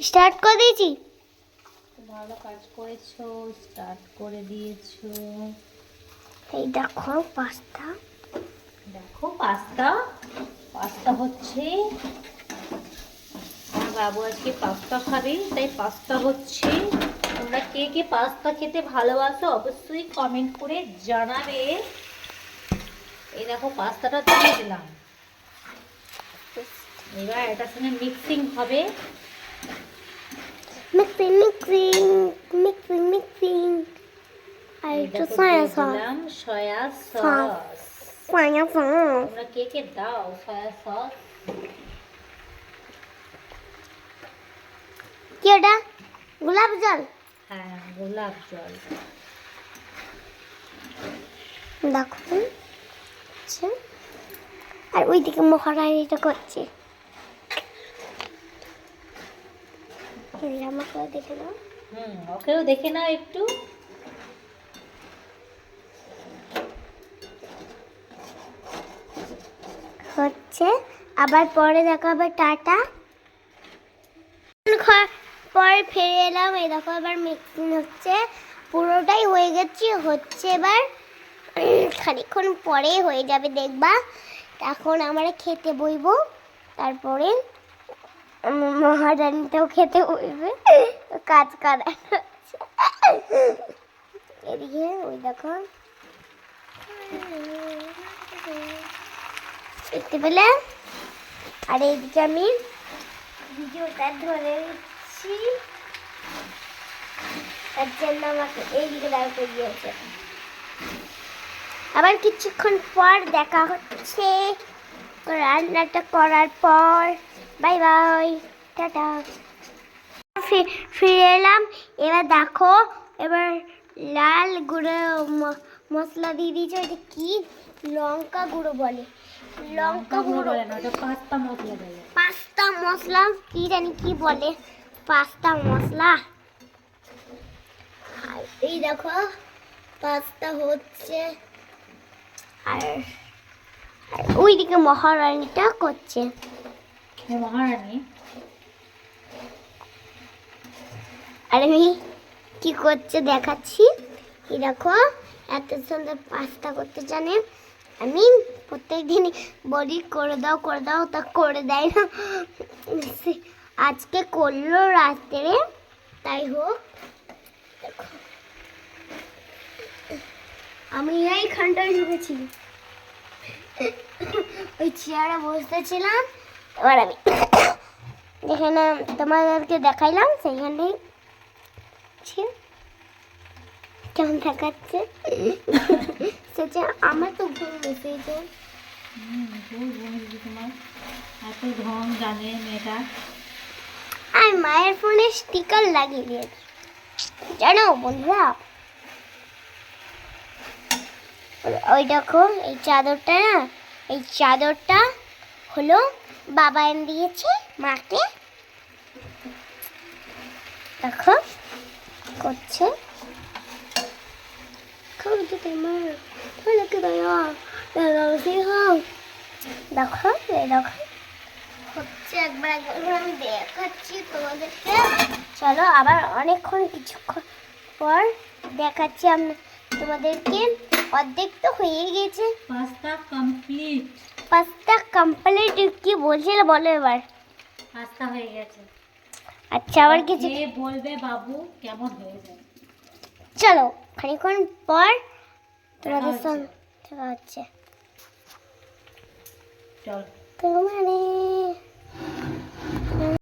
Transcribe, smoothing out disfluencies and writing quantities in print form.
Start করে দিয়েছি। ভালো কাজ করেছো, স্টার্ট করে দিয়েছো। এই দেখো পাস্তা। দেখো পাস্তা, পাস্তা হচ্ছে আমার বাবু আজকে পাস্তা খাবে, তাই পাস্তা হচ্ছে। তোমরা কে কে পাস্তা খেতে ভালোবাসো অবশ্যই কমেন্ট করে জানাবে। এই দেখো পাস্তাটা দিয়ে দিলাম, এবার এটার সঙ্গে মিক্সিং হবে। Mixing mixing mixing mixing. আর একটু সয়া সস। দিলাম সয়া সস। Soya sauce. তোমরা কে কে দাও সয়া সস? কি ওটা? গোলাপ জল। হ্যাঁ, গোলাপ জল। দেখো আচ্ছা, আর ওইদিকে মহারানীটা করছে। আমাকে দেখে নাও। ওকেও দেখে নাও একটু। হচ্ছে আবার পরে দেখা হবে। টাটা। পরে ফিরে এলাম। এই দেখো এবার মিক্সিং হচ্ছে, পুরোটাই হয়ে গেছে। হচ্ছে এবার খানিকক্ষণ পরে হয়ে যাবে দেখবা। এখন আমরা খেতে বইবো, তারপরে মহারানীটাও খেতে বইবে। কাজ করা এদিকে ওই দেখো দেখতে পেলে। আর এইদিকে আমি ভিডিওটা ধরে নিচ্ছি, তার জন্য আমাকে এইদিকে দাঁড় করে দিয়েছে। আবার কিছুক্ষণ পর দেখা হচ্ছে রান্নাটা করার পর। Bye bye, tata. ফিরে এলাম। এবার দেখো, এবার লাল গুঁড়ো মশলা দিয়ে দিয়েছে। ওইটা কি লঙ্কা গুঁড়ো বলে? লঙ্কা গুঁড়ো বলে না, ওটা পাস্তা মশলা বলে। পাস্তা মশলা কি জানি কি বলে, পাস্তা মশলা। আর এই দেখো পাস্তা হচ্ছে, আর ওইদিকে মহারানীটা করছে। মহারানী আর আমি কি করছে দেখাচ্ছি। এই দেখো এত সুন্দর পাস্তা করতে জানে। আমি প্রত্যেক দিনই বলি করে দাও, তা করে দেয় না। আজকে করলো রাত্রে, তাই হোক। দেখো আমি এইখানটায় ঢুকেছি, ওই চেয়ারে বসতেছিলাম। এবার আমি যেখানে তোমাদেরকে দেখাইলাম সেইখানেই কেমন দেখাচ্ছে। সেটা আমার তো ঘুম বসেছে। তোমার এত ঢং জানে মেয়েটা। আর মায়ের ফোনে স্টিকার লাগিয়ে দিয়েছে জানো বন্ধুরা। ওই দেখো এই চাদরটা না, এই চাদরটা হলো বাবা এনে দিয়েছে মাকে। দেখো করছে। দেখো এই দেখো হচ্ছে। একবার আমি দেখাচ্ছি তোমাদেরকে। চলো আবার অনেকক্ষণ কিছুক্ষণ পর দেখাচ্ছি তোমাদেরকে। অর্ধেক তো হয়ে গেছে। Pasta complete. পাস্তা কমপ্লিট কি বলছিল বলো এবার। পাস্তা হয়ে গেছে। আচ্ছা আবার কিছু বলবে বাবু কেমন হয়েছে। চলো খানিকক্ষণ পর তোমাদের সঙ্গে দেখা হচ্ছে। চল তোমার